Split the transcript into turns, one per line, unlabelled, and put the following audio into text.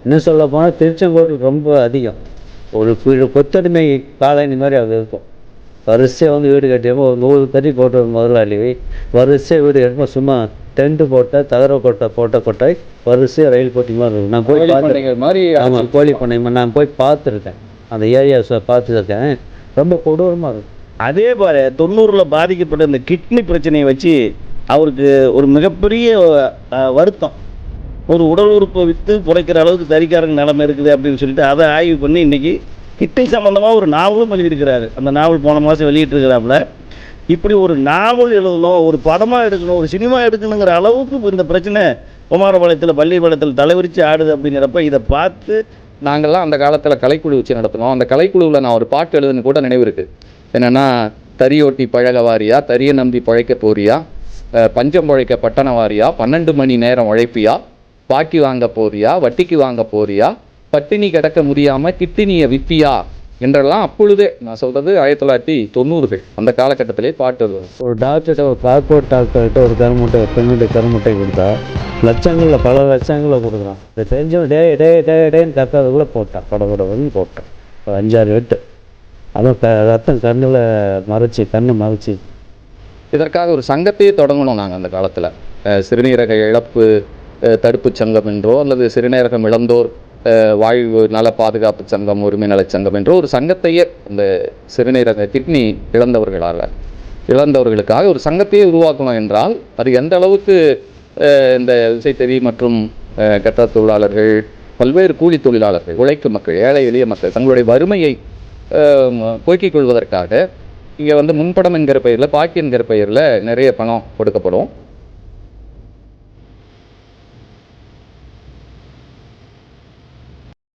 இன்னும் சொல்ல போனால் திருச்செங்கோடு ரொம்ப அதிகம். ஒரு கொத்தடிமை காலனி மாதிரி அது இருக்கும். வரிசையாக வந்து வீடு கட்டியப்போ ஒரு 100 தறி போட்ட முதலாளி வரிசையாக வீடு கட்டியப்போ சும்மா டென்ட்டு போட்ட தகர கொட்டை வரிசையாக ரயில் போட்டி மாதிரி இருக்கும். நான் போய்
பார்த்துருக்கேன் மாதிரி.
ஆமாம், கோழி பண்ணை நான் போய் பார்த்துருக்கேன். அந்த ஏரியாஸை பார்த்துருக்கேன். ரொம்ப கொடூரமாக இருக்கும்.
அதே போல் 90ல் பாதிக்கப்பட்ட இந்த கிட்னி பிரச்சனையை வச்சு அவருக்கு ஒரு மிகப்பெரிய வருத்தம். ஒரு உடல் உறுப்பை விற்று பிழைக்கிற அளவுக்கு தறிக்காரங்க நிலைமை இருக்குது அப்படின்னு சொல்லிட்டு அதை ஆய்வு பண்ணி இன்றைக்கி கிட்னி சம்மந்தமாக ஒரு நாவலும் எழுதியிருக்கிறாரு. அந்த நாவல் போன மாதம் வெளியிட்டிருக்கிறாப்புல. இப்படி ஒரு நாவல் எழுதணும், ஒரு படமாக எடுக்கணும், ஒரு சினிமா எடுக்கணுங்கிற அளவுக்கு இந்த பிரச்சனை குமாரபாளையத்தில் பள்ளிப்பாளையத்தில் தலைவிரித்து ஆடுது. அப்படிங்கிறப்ப இதை பார்த்து
நாங்கள்லாம் அந்த காலத்தில் கலைக்குழு வச்சு நடத்தினோம். அந்த கலைக்குழுவில் நான் ஒரு பாட்டு எழுதுன்னு கூட நினைவு இருக்குது. என்னென்னா, தறியோட்டி பழக வாரியா, தறியை நம்பி பழைக்க போறியா, பஞ்சம் பழைக்க பட்டண வாரியா, 12 மணி நேரம் உழைப்பியா, பாக்கி வாங்க போறியா, வட்டிக்கு வாங்க போறியா, பட்டினி கிடக்க முடியாமல் கிட்னியை விற்பியா என்றெல்லாம் அப்பொழுதே நான் சொல்கிறது 1990 அந்த காலகட்டத்திலே பாட்டு வருவது.
ஒரு டாக்டர்கிட்ட, ஒரு கார்போரேட் டாக்டர்கிட்ட ஒரு கருமுட்டை பெண்ணுடைய கருமுட்டை கொடுத்தா லட்சங்களில் பல லட்சங்களில் கொடுக்குறான். இதை தெரிஞ்சவன் டேன்னு கத்தாதுக்குள்ளே போட்டான். கடவுடன்னு போட்டான். ஒரு 5-6 வெட்டு. அதுவும் ரத்தம் கண்ணில் கண்ணு மறைச்சி.
இதற்காக ஒரு சங்கத்தையே தொடங்கணும். நாங்கள் அந்த காலத்தில் சிறுநீரக இழப்பு தடுப்பு சங்கம் என்றோ அல்லது சிறுநீரகம் இழந்தோர் வாழ்வு நல பாதுகாப்பு சங்கம், உரிமை நலச் சங்கம் என்றோ ஒரு சங்கத்தையே இந்த சிறுநீரக கிட்னி இழந்தவர்களுக்காக ஒரு சங்கத்தையே உருவாக்கணும் என்றால் அது எந்த அளவுக்கு இந்த விசைத்தறி மற்றும் கட்டட தொழிலாளர்கள், பல்வேறு கூலி தொழிலாளர்கள், உழைக்கும் மக்கள், ஏழை எளிய மக்கள் தங்களுடைய வறுமையை போக்கிக் கொள்வதற்காக இங்கே வந்து முன்படம் என்கிற பெயரில், பாக்கி என்கிற பெயரில் நிறைய பணம் கொடுக்கப்படும்.